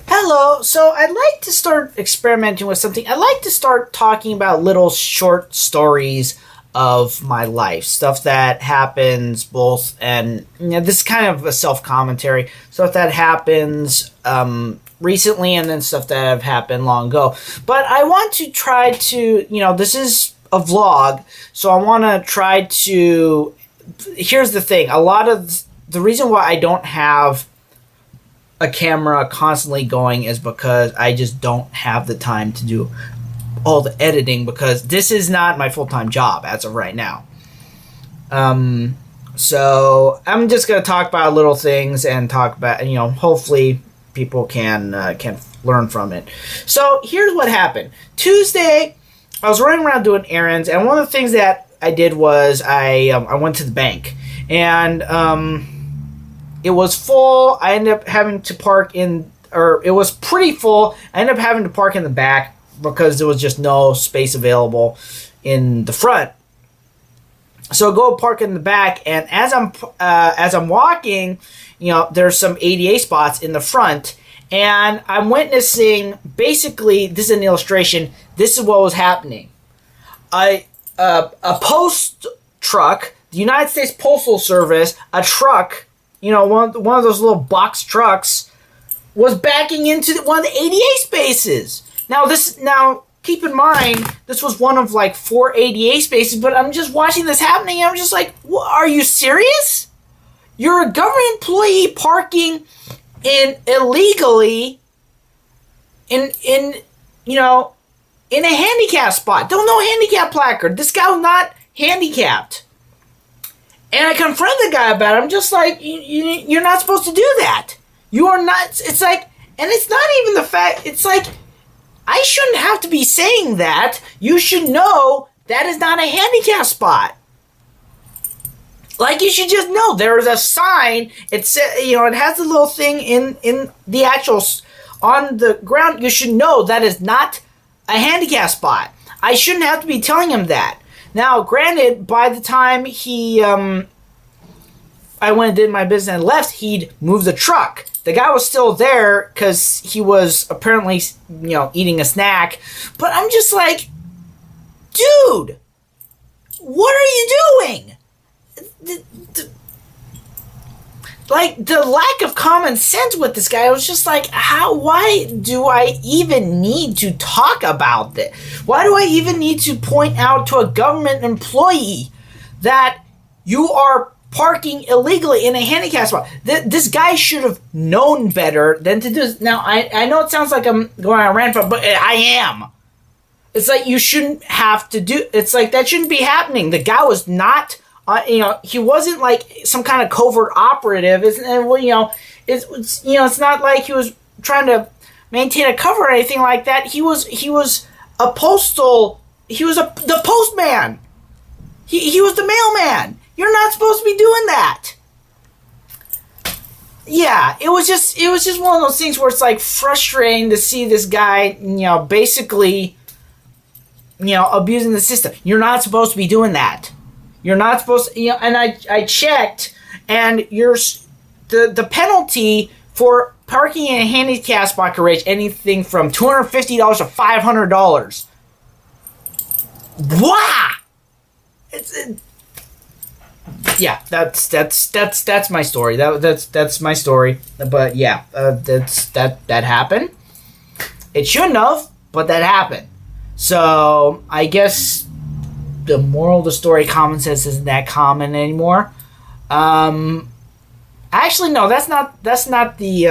Hello. So I'd like to start experimenting with something. I'd like to start talking about little short stories of my life, stuff that happens both, and this is kind of a self commentary, stuff that happens recently, and then stuff that have happened long ago. But I want to try to, this is a vlog, so I want to try to. Here's the thing: a lot of the reason why I don't have a camera constantly going is because I just don't have the time to do all the editing, because this is not my full-time job as of right now. So I'm just gonna talk about little things and talk about, hopefully people can learn from it. So here's what happened. Tuesday, I was running around doing errands, and one of the things that I did was I went to the bank, and it was full. I ended up having to park it was pretty full. I ended up having to park in the back because there was just no space available in the front. So I go park in the back, and as I'm walking, there's some ADA spots in the front, and I'm witnessing, basically, this is an illustration. This is what was happening. A post truck, the United States Postal Service, a truck, one of those little box trucks, was backing into one of the ADA spaces. Now, keep in mind, this was one of like 4 ADA spaces, but I'm just watching this happening, and I'm just like, are you serious? You're a government employee parking illegally in a handicap spot. Don't know handicap placard. This guy was not handicapped. And I confront the guy about it. I'm just like, you're not supposed to do that. You are not. It's like, and it's not even the fact. It's like, I shouldn't have to be saying that. You should know that is not a handicap spot. Like, you should just know there is a sign. It has a little thing in the actual on the ground. You should know that is not a handicap spot. I shouldn't have to be telling him that. Now, granted, by the time I went and did my business and left, he'd moved the truck. The guy was still there because he was apparently, eating a snack. But I'm just like, dude, what are you doing? Like, the lack of common sense with this guy, I was just like, why do I even need to talk about this? Why do I even need to point out to a government employee that you are parking illegally in a handicap spot? This guy should have known better than to do this. Now, I know it sounds like I'm going on a rant, but I am. It's like, you shouldn't have to do, it's like, that shouldn't be happening. The guy was not, he wasn't like some kind of covert operative. It's not like he was trying to maintain a cover or anything like that. He was the postman. He was the mailman. You're not supposed to be doing that. Yeah, it was just one of those things where it's like frustrating to see this guy, basically, abusing the system. You're not supposed to be doing that. You're not supposed to, and I checked, and the penalty for parking in a handicap spot could range anything from $250 to $500. Wow! Yeah, that's my story. That's my story. But yeah, that happened. It shouldn't have, but that happened. So I guess the moral of the story, common sense isn't that common anymore. Actually, no, that is not the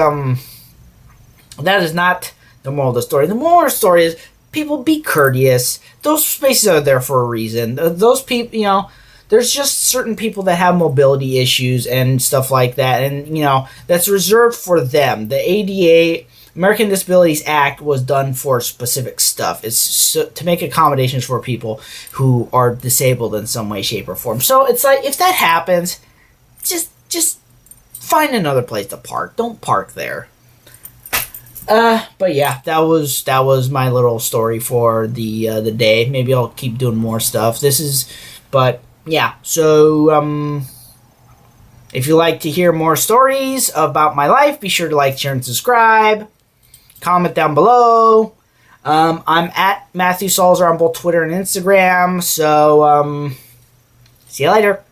moral of the story. The moral of the story is, people, be courteous. Those spaces are there for a reason. Those people, there's just certain people that have mobility issues and stuff like that, and that's reserved for them. The ADA, American Disabilities Act, was done for specific stuff. It's to make accommodations for people who are disabled in some way, shape, or form. So it's like, if that happens, just find another place to park. Don't park there. But yeah, that was my little story for the day. Maybe I'll keep doing more stuff. But yeah. So if you like to hear more stories about my life, be sure to like, share, and subscribe. comment down below. I'm at Matthew Salzer on both Twitter and Instagram. So, see you later.